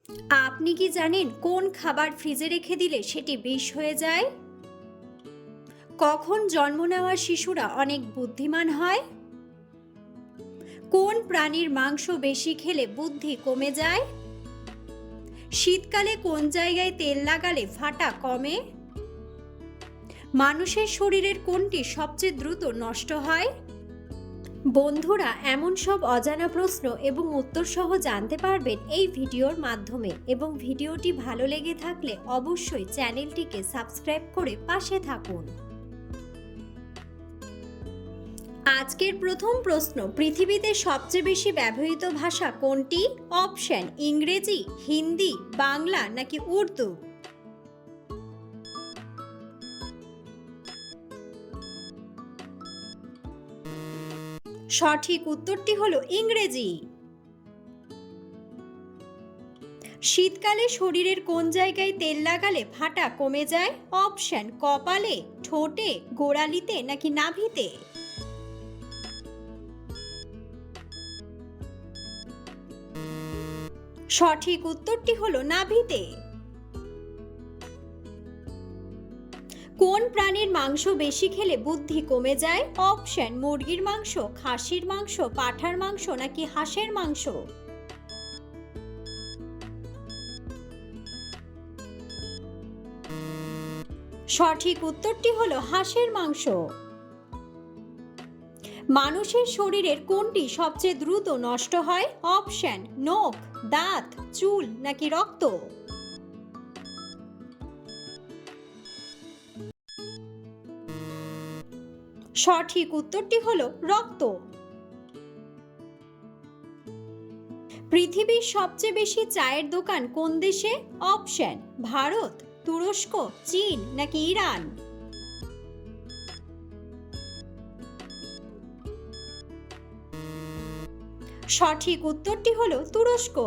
আপনি কি জানেন কোন খাবার ফ্রিজে রেখে দিলে সেটি বিষ হয়ে যায়? কখন জন্ম নেওয়া শিশুরা অনেক বুদ্ধিমান হয়? কোন প্রাণীর মাংস বেশি খেলে বুদ্ধি কমে যায়? শীতকালে কোন জায়গায় তেল লাগালে ফাটা কমে? মানুষের শরীরের কোনটি সবচেয়ে দ্রুত নষ্ট হয়? বন্ধুরা, এমন সব অজানা প্রশ্ন এবং উত্তর সহ জানতে পারবেন এই ভিডিওর মাধ্যমে, এবং ভিডিওটি ভালো লেগে থাকলে অবশ্যই চ্যানেলটিকে সাবস্ক্রাইব করে পাশে থাকুন। আজকের প্রথম প্রশ্ন, পৃথিবীতে সবচেয়ে বেশি ব্যবহৃত ভাষা কোনটি? অপশন: ইংরেজি, হিন্দি, বাংলা নাকি উর্দু? সঠিক উত্তরটি হলো ইংরেজি। শীতকালে শরীরের কোন জায়গায় তেল লাগালে ফাটা কমে যায়? অপশন: কপালে, ঠোঁটে, গোড়ালিতে নাকি নাভিতে? সঠিক উত্তরটি হলো নাভিতে। কোন প্রাণীর মাংস বেশি খেলে বুদ্ধি কমে যায়? অপশন: মুরগির মাংস, খাসির মাংস, পাঁঠার মাংস নাকি হাঁসের মাংস? সঠিক উত্তরটি হলো হাঁসের মাংস। মানুষের শরীরের কোনটি সবচেয়ে দ্রুত নষ্ট হয়? অপশন: নখ, দাঁত, চুল নাকি রক্ত? সঠিক উত্তরটি হলো রক্ত। পৃথিবীর সবচেয়ে বেশি চায়ের দোকান কোন দেশে? অপশন: ভারত, তুরস্ক, চীন নাকি ইরান? সঠিক উত্তরটি হলো তুরস্ক।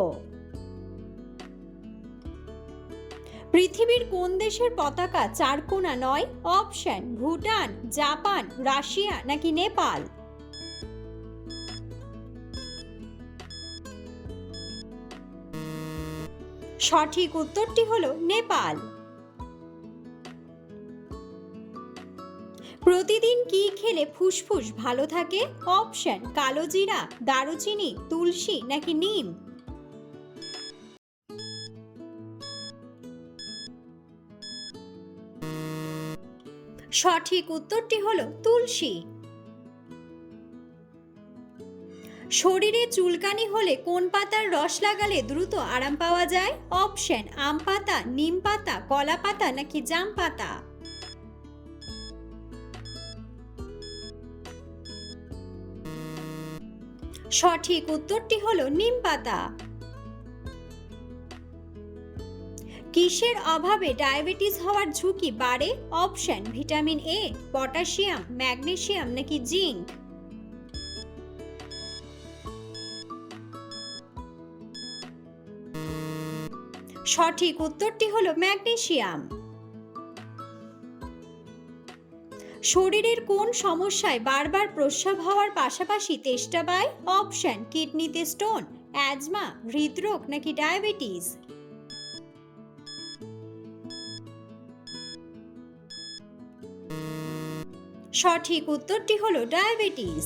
পৃথিবীর কোন দেশের পতাকা চারকোনা নয়? অপশন: ভুটান, জাপান, রাশিয়া নাকি নেপাল? সঠিক উত্তরটি হলো নেপাল। প্রতিদিন কি খেলে ফুসফুস ভালো থাকে? অপশন: কালো জিরা, দারুচিনি, তুলসী নাকি নিম? সঠিক উত্তরটি হলো তুলসী। শরীরে চুলকানি হলে কোন পাতার রস লাগালে দ্রুত আরাম পাওয়া যায়? অপশন: আম পাতা, নিম পাতা, কলা পাতা নাকি জাম পাতা? সঠিক উত্তরটি হলো নিম পাতা। কিসের অভাবে ডায়াবেটিস হওয়ার ঝুঁকি বাড়ে? Option: vitamin A, potassium, magnesium নাকি জিঙ্ক? সঠিক উত্তরটি হলো ম্যাগনেসিয়াম। শরীরের কোন সমস্যায় বারবার প্রস্রাব হওয়ার পাশাপাশি তেষ্টা পায়? অপশন: কিডনিতে স্টোন, অ্যাজমা, হৃদরোগ নাকি ডায়াবেটিস? সঠিক উত্তরটি হলো ডায়াবেটিস।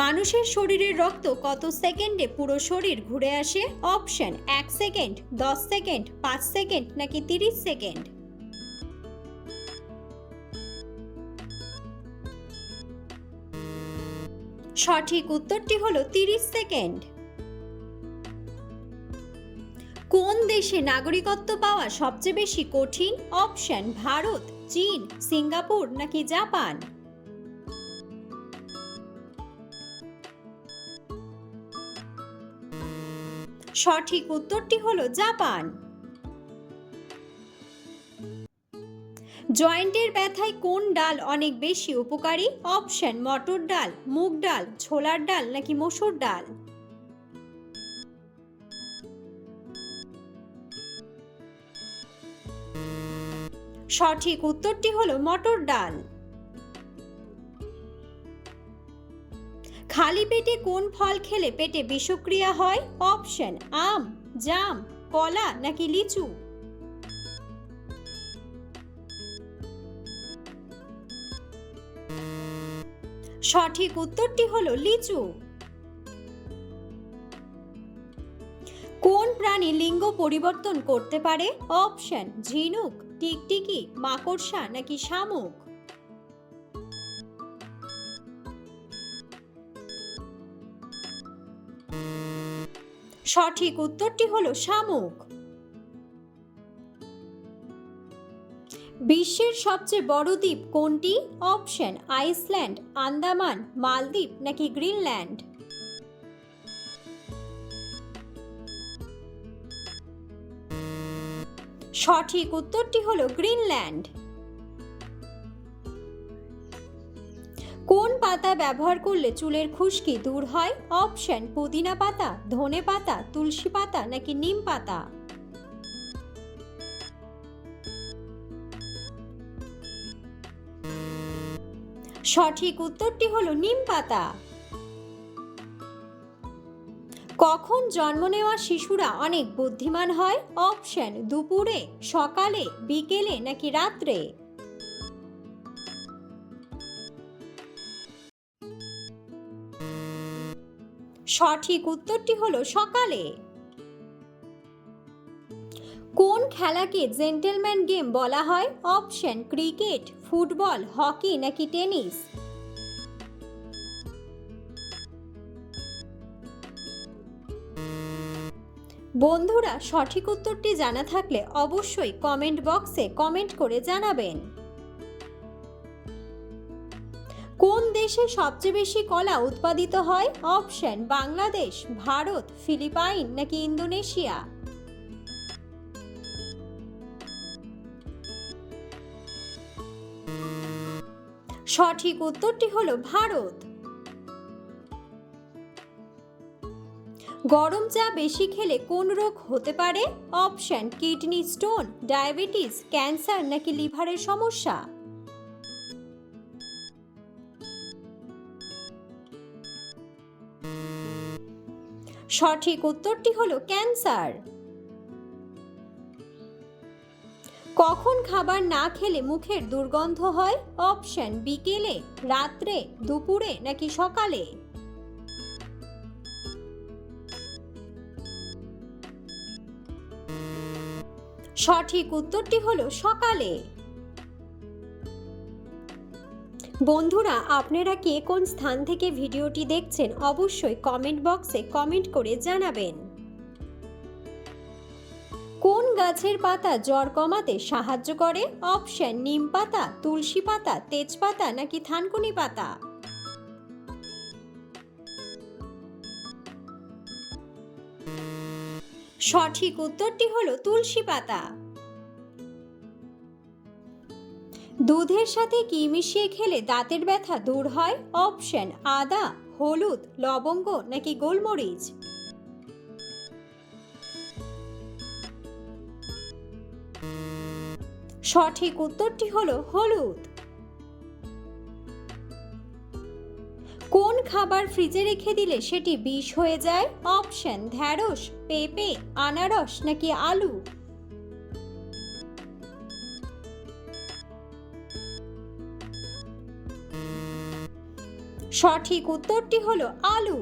মানুষের শরীরের রক্ত কত সেকেন্ডে পুরো শরীর ঘুরে আসে? অপশন: 1 সেকেন্ড, 10 সেকেন্ড, 5 সেকেন্ড নাকি 30 সেকেন্ড? সঠিক উত্তরটি হলো 30 সেকেন্ড। কোন দেশে নাগরিকত্ব পাওয়া সবচেয়ে বেশি কঠিন? অপশন: ভারত, চীন, সিঙ্গাপুর নাকি জাপান? সঠিক উত্তরটি হলো জাপান। জয়েন্টের ব্যথায় কোন ডাল অনেক বেশি উপকারী? অপশন: মটর ডাল, মুগ ডাল, ছোলার ডাল নাকি মসুর ডাল? সঠিক উত্তরটি হলো মটর ডাল। খালি খালি পেটে কোন ফল খেলে পেটে বিষক্রিয়া হয়? অপশন আম, জাম, কলা নাকি লিচু? সঠিক উত্তরটি হলো লিচু। কোন প্রাণী লিঙ্গ পরিবর্তন করতে পারে? অপশন ঝিনুক, টিকটিকি, মাকড়সা নাকি শামুক? সঠিক উত্তরটি হলো শামুক। বিশ্বের সবচেয়ে বড় দ্বীপ কোনটি? অপশন আইসল্যান্ড, আন্দামান, মালদ্বীপ নাকি গ্রিনল্যান্ড? সঠিক উত্তরটি হলো গ্রিনল্যান্ড। কোন পাতা ব্যবহার করলে চুলের খুশকি দূর হয়? অপশন পুদিনা পাতা, ধনে পাতা, তুলসী পাতা নাকি নিম পাতা? সঠিক উত্তরটি হলো নিম পাতা। কখন জন্ম নেওয়া শিশুরা অনেক বুদ্ধিমান হয়? অপশন দুপুরে, সকালে, বিকেলে নাকি রাত্রে? সঠিক উত্তরটি হলো সকালে। কোন খেলাকে জেন্টলম্যান গেম বলা হয়? অপশন ক্রিকেট, ফুটবল, হকি নাকি টেনিস? বন্ধুরা, সঠিক উত্তরটি জানা থাকলে অবশ্যই কমেন্ট বক্সে কমেন্ট করে জানাবেন। কোন দেশে সবচেয়ে বেশি কলা উৎপাদিত হয়? অপশন বাংলাদেশ, ভারত, ফিলিপাইন নাকি ইন্দোনেশিয়া? সঠিক উত্তরটি হলো ভারত। গরম চা বেশি খেলে কোন রোগ হতে পারে? Option kidney stone, diabetes, cancer নাকি লিভারের সমস্যা? সঠিক উত্তরটি হলো ক্যান্সার। কখন খাবার না খেলে মুখের দুর্গন্ধ হয়? অপশন বিকেলে, রাত্রে, দুপুরে নাকি সকালে? সঠিক উত্তরটি হলো সকালে। বন্ধুরা, আপনারা কে কোন স্থান থেকে ভিডিওটি দেখছেন অবশ্যই কমেন্ট বক্সে কমেন্ট করে জানাবেন। কোন গাছের পাতা জ্বর কমাতে সাহায্য করে? অপশন নিম পাতা, তুলসী পাতা, তেজপাতা নাকি থানকুনি পাতা? সঠিক উত্তরটি হলো তুলসী পাতা। দুধের সাথে কি মিশিয়ে খেলে দাঁতের ব্যথা দূর হয়? অপশন আদা, হলুদ, লবঙ্গ নাকি গোলমরিচ? সঠিক উত্তরটি হলো হলুদ। কোন খাবার ফ্রিজে রেখে দিলে সেটি বিষ হয়ে যায়? অপশন ঢ্যাঁড়স, পেঁপে, আনারস নাকি আলু? সঠিক উত্তরটি হলো আলু।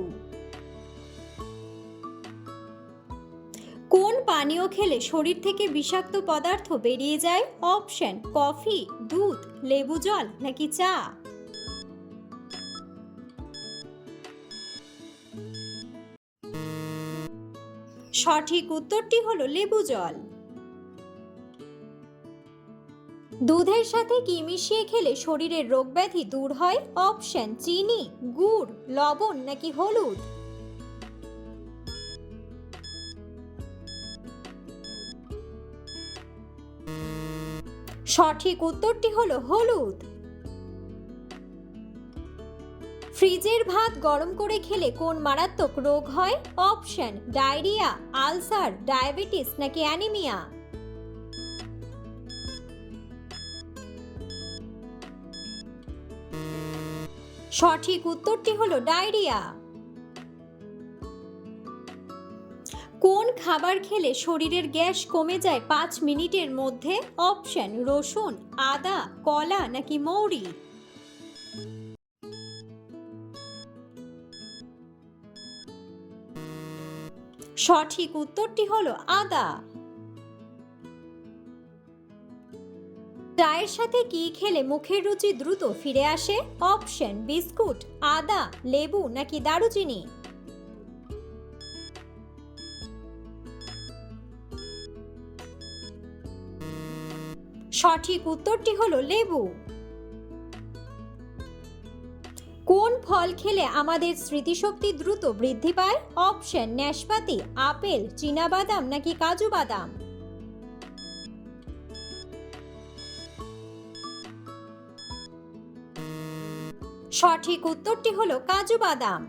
কোন পানীয় খেলে শরীর থেকে বিষাক্ত পদার্থ বেরিয়ে যায়? অপশন কফি, দুধ, লেবু জল নাকি চা? সঠিক উত্তরটি হলো লেবু জল। দুধের সাথে কি মিশিয়ে খেলে শরীরের রোগব্যাধি দূর হয়? অপশন চিনি, গুড়, লবণ নাকি হলুদ? সঠিক উত্তরটি হলো হলুদ। ফ্রিজের ভাত গরম করে খেলে কোন মারাত্মক রোগ হয়? অপশন ডায়রিয়া, আলসার, ডায়াবেটিস নাকি অ্যানিমিয়া? সঠিক উত্তরটি হলো ডায়রিয়া। কোন খাবার খেলে শরীরের গ্যাস কমে যায় 5 মিনিটের মধ্যে? অপশন রসুন, আদা, কলা নাকি মৌরি। সঠিক উত্তরটি হলো আদা। চায়ের সাথে কি খেলে মুখের রুচি দ্রুত ফিরে আসে? অপশন বিস্কুট, আদা, লেবু নাকি দারুচিনি। সঠিক উত্তরটি হলো লেবু। কোন ফল খেলে আমাদের স্মৃতিশক্তি দ্রুত বৃদ্ধি পায়? অপশন নাশপাতি, আপেল, চীনাবাদাম নাকি কাজু বাদাম। সঠিক উত্তরটি হলো কাজু বাদাম।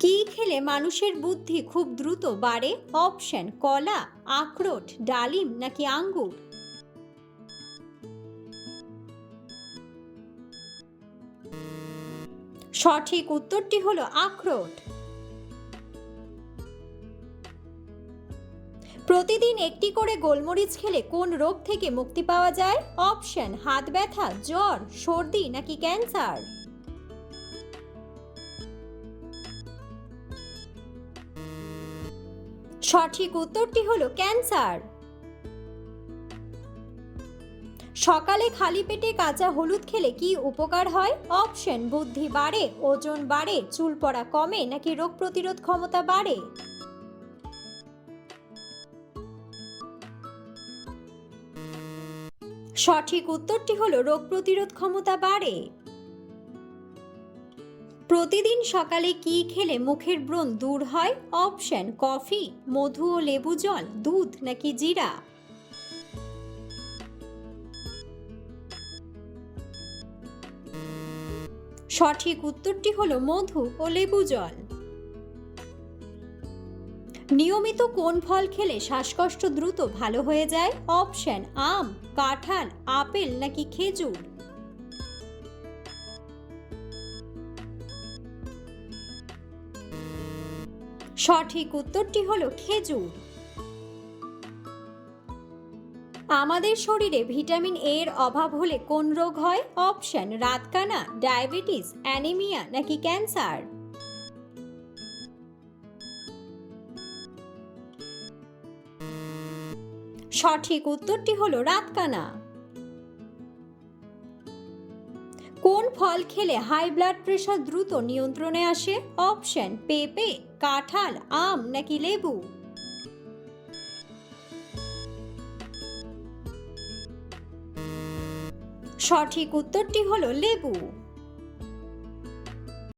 কি খেলে মানুষের বুদ্ধি খুব দ্রুত বাড়ে? অপশন কলা, আখরোট, ডালিম নাকি আঙ্গুর। সঠিক উত্তরটি হলো আখরোট। প্রতিদিন একটি করে গোলমরিচ খেলে কোন রোগ থেকে মুক্তি পাওয়া যায়? অপশন হাত ব্যথা, জ্বর, সর্দি নাকি ক্যান্সার। সঠিক উত্তরটি হলো ক্যান্সার। সকালে খালি পেটে কাঁচা হলুদ খেলে কি উপকার হয়? অপশন বুদ্ধি বাড়ে, ওজন বাড়ে, চুল পড়া কমে নাকি রোগ প্রতিরোধ ক্ষমতা বাড়ে। সঠিক উত্তরটি হলো রোগ প্রতিরোধ ক্ষমতা বাড়ে। প্রতিদিন সকালে কি খেলে মুখের ব্রণ দূর হয়? অপশন কফি, মধু ও লেবু জল, দুধ নাকি জিরা। সঠিক উত্তরটি হলো মধু ও লেবু জল। নিয়মিত কোন ফল খেলে শ্বাসকষ্ট দ্রুত ভালো হয়ে যায়? অপশন আম, কাঁঠাল, আপেল নাকি খেজুর। সঠিক উত্তরটি হলো খেজুর। আমাদের শরীরে ভিটামিন এ এর অভাব হলে কোন রোগ হয়? অপশন রাতকানা, ডায়াবেটিস, অ্যানিমিয়া নাকি ক্যান্সার। সঠিক উত্তরটি হলো রাতকানা। কোন ফল খেলে হাই ব্লাড প্রেশার দ্রুত নিয়ন্ত্রণে আসে? অপশন পেঁপে, কাঁঠাল, আম নাকি লেবু। সঠিক উত্তরটি হলো লেবু।